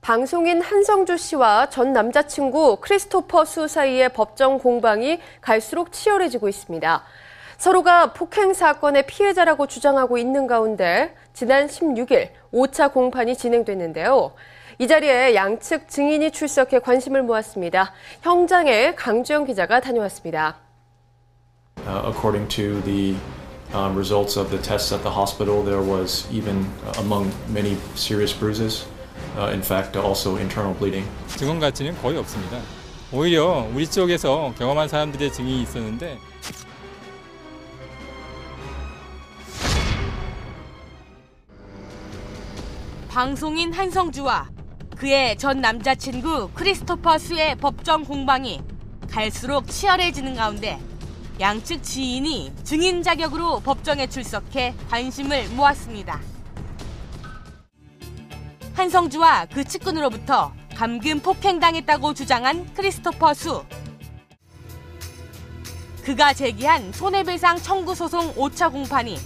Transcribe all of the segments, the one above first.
방송인 한성주 씨와 전 남자친구 크리스토퍼 수 사이의 법정 공방이 갈수록 치열해지고 있습니다. 서로가 폭행 사건의 피해자라고 주장하고 있는 가운데 지난 16일 5차 공판이 진행됐는데요. 이 자리에 양측 증인이 출석해 관심을 모았습니다. 현장에 강주영 기자가 다녀왔습니다. According to the results of the tests at the hospital, there was even among many serious bruises. In fact, also internal bleeding. 증언 가치는 거의 없습니다. 오히려 우리 쪽에서 경험한 사람들의 증인이 있었는데 방송인 한성주와 그의 전 남자친구 크리스토퍼 수의 법정 공방이 갈수록 치열해지는 가운데 양측 지인이 증인 자격으로 법정에 출석해 관심을 모았습니다. 한성주와 그 측근으로부터 감금 폭행당했다고 주장한 크리스토퍼 수. 그가 제기한 손해배상 청구 소송 5차 공판이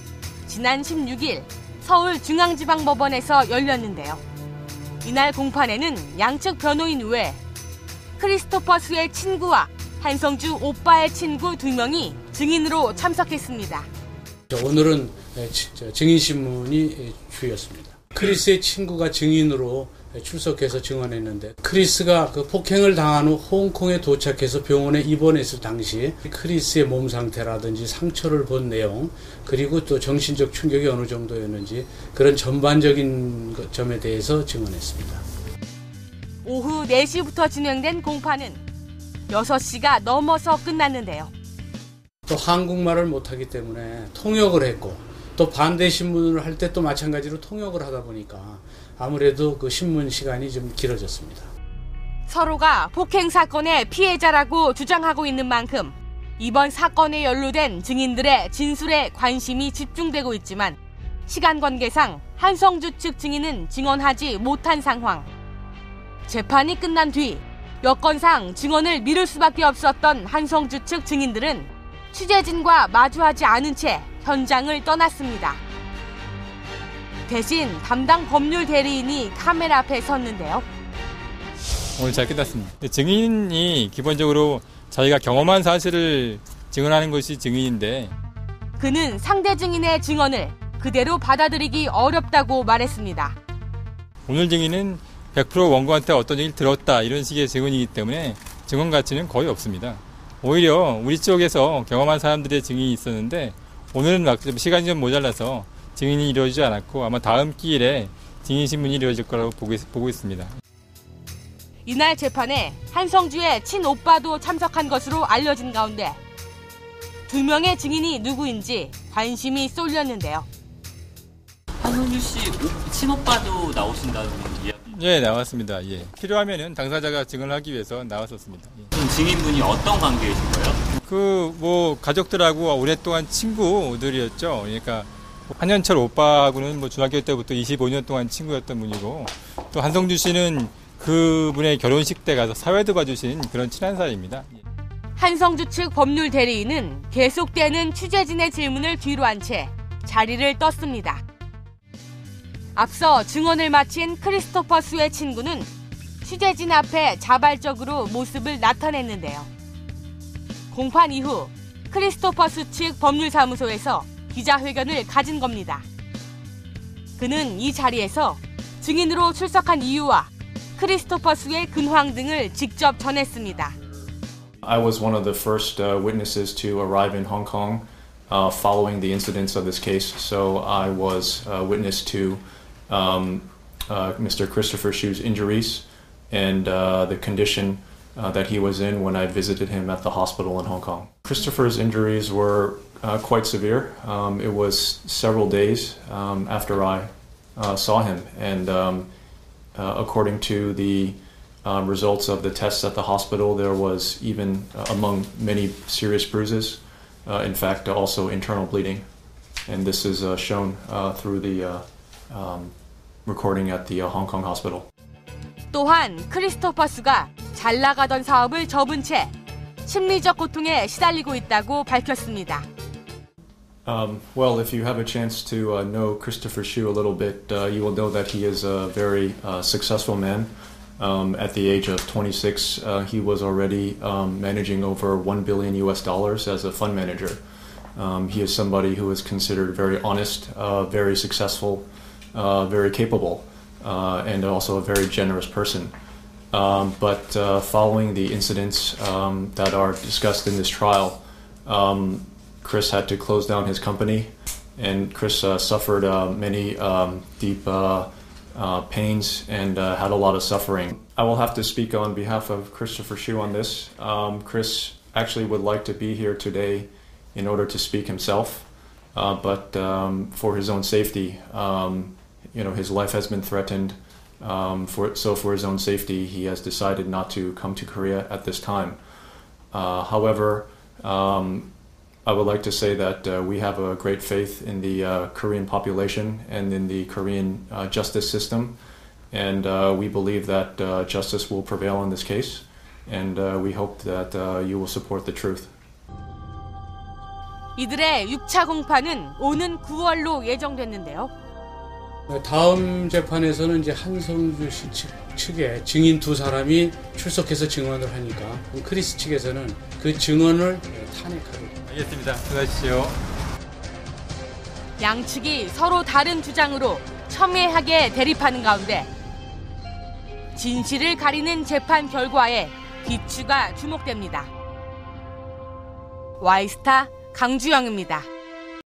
지난 16일 서울중앙지방법원에서 열렸는데요. 이날 공판에는 양측 변호인 외 크리스토퍼 수의 친구와 한성주 오빠의 친구 2명이 증인으로 참석했습니다. 오늘은 증인신문이 주였습니다. 크리스의 친구가 증인으로 출석해서 증언했는데 크리스가 그 폭행을 당한 후 홍콩에 도착해서 병원에 입원했을 당시 크리스의 몸 상태라든지 상처를 본 내용 그리고 또 정신적 충격이 어느 정도였는지 그런 전반적인 점에 대해서 증언했습니다. 오후 4시부터 진행된 공판은 6시가 넘어서 끝났는데요. 또 한국말을 못하기 때문에 통역을 했고 또 반대 신문을 할 때 또 마찬가지로 통역을 하다 보니까 아무래도 그 신문 시간이 좀 길어졌습니다. 서로가 폭행 사건의 피해자라고 주장하고 있는 만큼 이번 사건에 연루된 증인들의 진술에 관심이 집중되고 있지만 시간 관계상 한성주 측 증인은 증언하지 못한 상황. 재판이 끝난 뒤 여건상 증언을 미룰 수밖에 없었던 한성주 측 증인들은 취재진과 마주하지 않은 채 현장을 떠났습니다. 대신 담당 법률 대리인이 카메라 앞에 섰는데요. 오늘 잘 끝났습니다. 증인이 기본적으로 자기가 경험한 사실을 증언하는 것이 증인인데 그는 상대 증인의 증언을 그대로 받아들이기 어렵다고 말했습니다. 오늘 증인은 100% 원고한테 어떤 얘기를 들었다 이런 식의 증언이기 때문에 증언 가치는 거의 없습니다. 오히려 우리 쪽에서 경험한 사람들의 증인이 있었는데 오늘은 막 시간이 좀 모자라서 증인이 이루어지지 않았고 아마 다음 기일에 증인 신문이 이루어질 거라고 보고 있습니다. 이날 재판에 한성주의 친오빠도 참석한 것으로 알려진 가운데 2명의 증인이 누구인지 관심이 쏠렸는데요. 한성주 씨 친오빠도 나오신다는 이야기? 예, 나왔습니다. 예. 필요하면은 당사자가 증언을 하기 위해서 나왔었습니다. 예. 증인분이 어떤 관계이신 거예요? 가족들하고 오랫동안 친구들이었죠. 그러니까 한현철 오빠하고는 중학교 때부터 25년 동안 친구였던 분이고 또 한성주 씨는 그분의 결혼식 때 가서 사회도 봐주신 그런 친한 사이입니다. 한성주 측 법률 대리인은 계속되는 취재진의 질문을 뒤로 한 채 자리를 떴습니다. 앞서 증언을 마친 크리스토퍼 수의 친구는 취재진 앞에 자발적으로 모습을 나타냈는데요. 공판 이후 크리스토퍼 수 측 법률사무소에서 기자회견을 가진 겁니다. 그는 이 자리에서 증인으로 출석한 이유와 크리스토퍼 수의 근황 등을 직접 전했습니다. I was one of the first witnesses to arrive in Hong Kong following the incidents of this case. So I was witness to Mr. Christopher Shu's injuries and the condition that he was in when I visited him at the hospital in Hong Kong. Christopher's injuries were quite severe. It was several days after I saw him, and according to the results of the tests at the hospital, there was even among many serious bruises. In fact, also internal bleeding, and this is shown through the recording at the Hong Kong hospital. 또한 크리스토퍼 수가 잘 나가던 사업을 접은 채 심리적 고통에 시달리고 있다고 밝혔습니다. Well, if you have a chance to know Christopher Shu a little bit, you will know that he is a very successful man. At the age of 26, he was already managing over $1 billion as a fund manager. He is somebody who is considered very honest, very successful, very capable, and also a very generous person. But following the incidents that are discussed in this trial, Chris had to close down his company, and Chris suffered many deep pains and had a lot of suffering. I will have to speak on behalf of Christopher Hsu on this. Chris actually would like to be here today in order to speak himself, but for his own safety, his life has been threatened. For his own safety, he has decided not to come to Korea at this time. However, I would like to say that we have a great faith in the Korean population and in the Korean justice system, and we believe that justice will prevail in this case, and we hope that you will support the truth. 이들의 6차 공판은 오는 9월로 예정됐는데요. 다음 재판에서는 이제 한성주 씨 측에 증인 두 사람이 출석해서 증언을 하니까 크리스 측에서는 그 증언을 탄핵하고. 알겠습니다. 수고하십시오. 양측이 서로 다른 주장으로 첨예하게 대립하는 가운데 진실을 가리는 재판 결과에 귀추가 주목됩니다. 와이스타 강주영입니다.